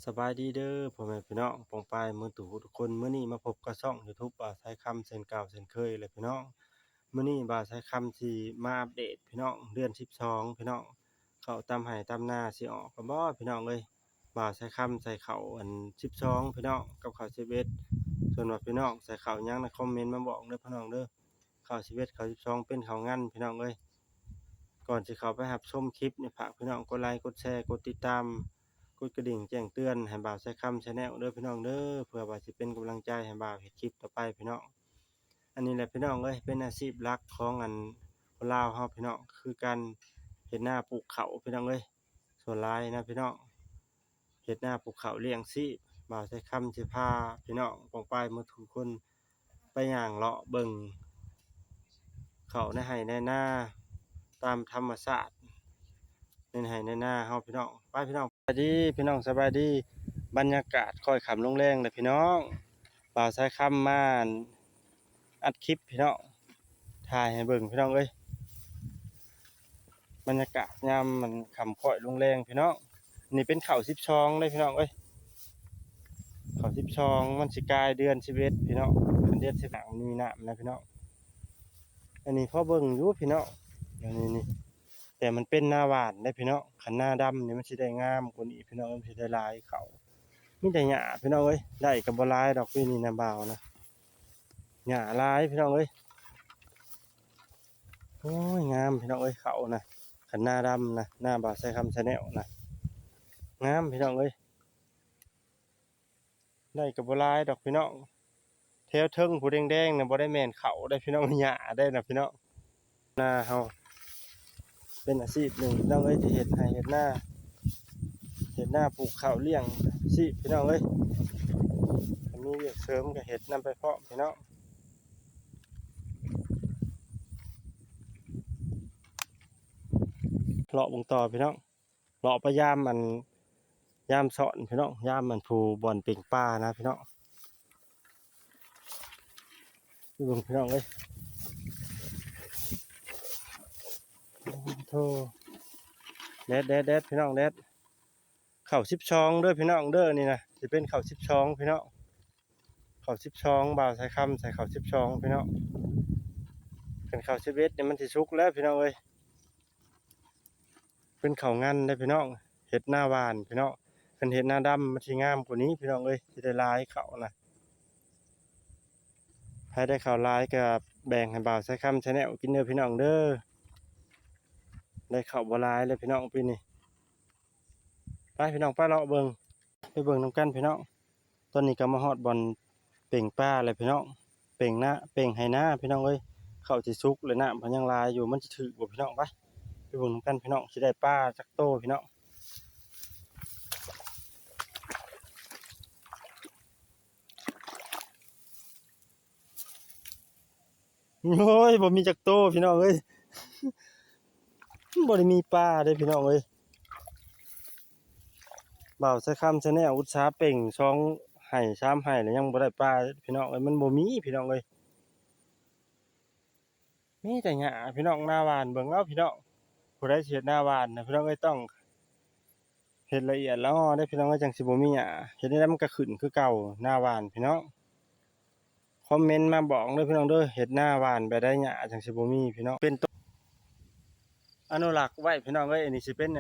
สบายดีเด้อพ่อแม่พี่น้องปองปายมือตู่ทุกคนมื้อนี้มาพบกับช่อง YouTube บ่าวสายคำเช่นเก่าเช่นเคยเลยพี่น้องมื้อนี้บ่าวสายคำสิมาอัปเดตพี่น้องเดือน12พี่น้องเข้าตามไห้ตามนาสิออกก็บ่พี่น้องเอ้ยบ่าวสายคำใส่เข้าอัน12พี่น้องกับเข้า11ส่วนว่าพี่น้องใส่เข้าหยังในคอมเมนต์มาบอกเด้อพี่น้องเด้อเข้า11เข้า12เป็นเข้างั้นพี่น้องเอ้ยก่อนสิเข้าไปรับชมคลิปนี่ฝากพี่น้องกดไลค์กดแชร์กดติดตาม กดกระดิ่งแจ้งเตือนให้บ่าวใช้คำชาแนลเด้อพี่น้องเด้อเพื่อว่าสิเป็นกำลังใจให้บ่าวเฮ็ดคลิปต่อไปพี่น้องอันนี้แหละพี่น้องเอ้ยเป็นอาชีพหลักของคนลาวเฮาพี่น้องคือการเฮ็ดนาปลูกข้าวพี่น้องเอ้ยส่วนหลายนะพี่น้องเฮ็ดนาปลูกข้าวเลี้ยงชีพบ่าวใช้คำสิพาพี่น้องปองปายหมดทุกคนไปย่างเลาะเบิ่งข้าวในไร่ในนาตามธรรมชาติในไร่ในนาเฮาพี่น้องไปพี่น้อง สวัสดีพี่น้องสบายดีบรรยากาศค่อยขำลงแรงเลยพี่น้องบ่าวสายคำมาอัดคลิปพี่น้องถ่ายให้เบิ่งพี่น้องเอ้ยบรรยากาศยามมันขำค่อยลงแรงพี่น้องนี่เป็นเขา12เลยพี่น้องเอ้ยเขา12มันสิกลายเดือน11พี่น้องเป็นเดือน11มีน้ำนะพี่น้องอันนี้พอเบิ่งอยู่พี่น้องนี่แต่มันเป็นหน้าหวานได้พี่น้องขันหน้าดำนี่มันสิได้งามกว่านี้พี่น้องมันสิได้ลายเขา มีแต่หญ้าพี่น้องเอ้ยได้กับบ่หลายดอกพี่นี่นะบ่าวนะหญ้าหลายพี่น้องเอ้ยโอ้ยงามพี่น้องเอ้ยเขานะขันหน้าดำนะหน้าบ่าวใส่คำชาแนลนะงามพี่น้องเอ้ยได้กับบ่หลายดอกพี่น้องแถวเทิงผู้แดงๆนะบ่ได้แม่นเขาได้พี่น้องหญ้าได้นะพี่น้องหน้าเฮาเป็นอาชีพหนึ่งพี่น้องเอ้ยที่เฮ็ดให้เฮ็ดหน้าปลูกข้าวเลี้ยงชีพพี่น้องเอ้ยมีเวียกเสริมก็เฮ็ดนำไปเพาะพี่น้องเลาะวงต่อพี่น้อง เลาะไปยามสอนพี่น้องยามมันผูบ่อนเป่งปลานะพี่น้องพี่บุญพี่น้องเอ้ยโธ่แดดพี่น้องแดดเข่า12เด้อพี่น้องเด้อนี่นะสิเป็นเข่า12พี่น้องเข่า12บ่าวใส่คำใส่เข่า12พี่น้องเป็นเข่า11เนี่ยมันสิสุกแล้วพี่น้องเอ้ยเป็นเข่างันได้พี่น้องเห็ดหน้าหวานพี่น้องเป็นเห็ดหน้าดำมันสิงามกว่านี้พี่น้องเอ้ยสิได้ลายเขานะใครได้ข่าวลายกับแบ่งให้บ่าวใส่คำชาแนลกินเด้อพี่น้องเด้อได้ข่าวบ่ลายเลยพี่น้องปีนี้ไปพี่น้องป้าเลาะเบิ่งไปเบิ่งน้ำกันพี่น้องตอนนี้ก็มาฮอดบอลเป่งป้าเลยพี่น้องเป่งหน้าเป่งให้หน้าพี่น้องเอ้ยเข้าสิสุกเลยนะมันยังลายอยู่มันจะถือบ่พี่น้องไปเบิ่งน้ำกันพี่น้องสิได้ป้าจักโตพี่น้องโอ้ยบ่มีจักโตพี่น้องเอ้ยบ่ได้มีปลาเด้พี่น้องเอ้ยบ่าวใส่คำชาแนลอุตสาห์เป่ง2ไห่3ไห่แล้วยังบ่ได้ปลาพี่น้องเอ้ยมันบ่มีพี่น้องเอ้ยมีแต่หญ้าพี่น้องหน้าหวานเบิ่งเอาพี่น้องผู้ใดสิเฮ็ดหน้าหวานน่ะพี่น้องเอ้ยต้องเฮ็ดละเอียดละออเด้อพี่น้องเอ้ยจังสิบ่มีหญ้าเฮ็ดได้มันก็ขึ้นคือเก่าหน้าหวานพี่น้องคอมเมนต์มาบอกเด้อพี่น้องเด้อเฮ็ดหน้าหวานไปได้หญ้าจังสิบ่มีพี่น้องเป็นต้นอนุรักษ์ไว้พี่น้องเอ้ยอันนี้สิเป็น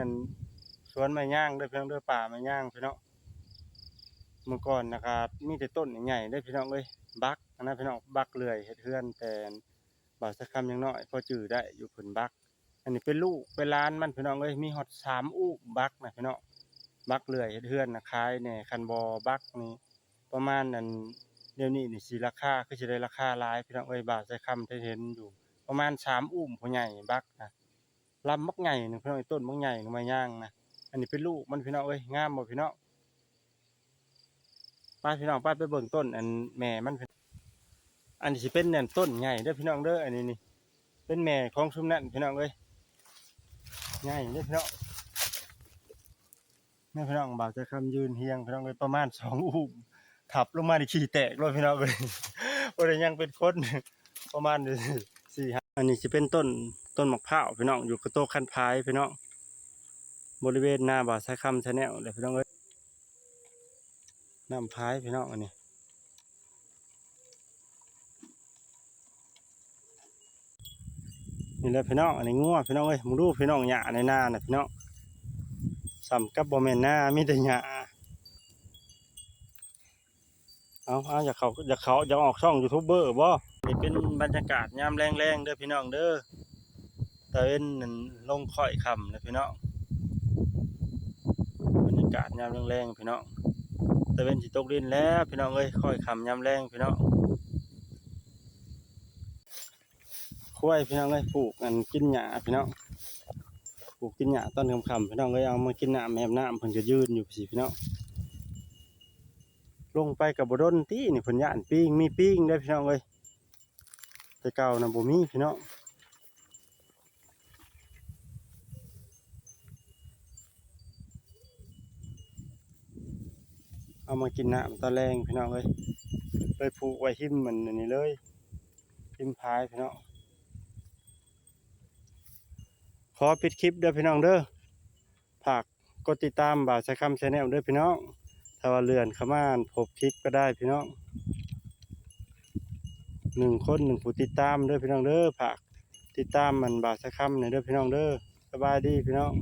สวนไม้ย่างเด้อพี่น้องเด้อป่าไม้ย่างพี่น้อง เมื่อก่อนนะครับมีแต่ต้นใหญ่ๆได้พี่น้องเลยบักนะพี่น้องบักเลื่อยเฮ็ดเฮือนแต่บ่าวสักคำยังน้อยพอจื้อได้อยู่ผลบักอันนี้เป็นลูกเป็นล้านมันพี่น้องเลยมีฮอด3อู่บักนะพี่น้องบักเลื่อยเฮ็ดเฮือนนะขายเนี่ยคันบ่บักนี่ประมาณนั้นเดี๋ยวนี้นี่สิราคาคือสิได้ราคาหลายพี่น้องเอ้ยบ่าวสักคำได้เห็นอยู่ประมาณ3อุ้มผู้ใหญ่บักนะลำบักใหญ่นึงพี่น้องต้นบักใหญ่มาย่างนะอันนี้เป็นลูกมันพี่น้องเอ้ยงามบ่พี่น้อง ป้าพี่น้องป้าไปเบิ่งต้นอันแม่มันอันนี้สิเป็นเนี่ยต้นใหญ่เด้อพี่น้องเด้ออันนี้นี่เป็นแม่ของชุมนั่นพี่น้องเอ้ยใหญ่เด้อพี่น้องแม่พี่น้องบ่าวจะคำยืนเฮียงพี่น้องเอ้ยประมาณ2อุ้มขับลงมาดิขี้แตกเลยพี่น้องเอ้ยบ่ได้ยังเป็นคนประมาณ4-5อันนี้สิเป็นต้นมะพร้าวพี่น้องอยู่กับโต๊ะคันพายพี่น้องบริเวณหน้าบ่าวสายคำชาแนลเลยพี่น้องเอ้ย น้ำพายพี่น้องอันนี้นี่แหละพี่น้องอันนี้งัวพี่น้องเอ้ยมึงดูพี่น้องหญ้าในนาน่ะพี่น้องสำกับบ่แม่นนามีแต่หญ้าเอาอยากออกช่องยูทูบเบอร์บ่นี่เป็นบรรยากาศยามแรงๆเด้อพี่น้องเด้อตะเวนนั่นลงค่อยค่ำนะพี่น้องบรรยากาศยามแรงๆพี่น้องตะเวนสิตกดินแล้วพี่น้องเอ้ยค่อยค่ำยามแรงพี่น้องคุ้ยพี่น้องเอ้ยปลูกอันกินหญ้าพี่น้องปลูกกินหญ้าตอนค่ำๆพี่น้องเอ้ยเอามากินน้ำแม่น้ำเพิ่นจะยืนอยู่สิพี่น้องลงไปกับบ่ดนตินี่เพิ่นย่านปิ้งมีปิ้งเด้อพี่น้องเอ้ยแต่เก่าน่ะบ่มีพี่น้องเอามากินน้ำตอนแรงพี่น้องเอ้ยเลยผูกไว้หิมมันอันนี้เลยหิมพายพี่น้องขอปิดคลิปเด้อพี่น้องเด้อฝากกดติดตามบ่าวชะคำ Channel เด้อพี่น้องถ้าว่าเลื่อนเข้ามาพบคลิปก็ได้พี่น้อง1 คน1ผู้ติดตามเด้อพี่น้องเด้อฝากติดตามมันบ่าวชะคำหน่อยเด้อพี่น้องเด้อสบายดีพี่น้อง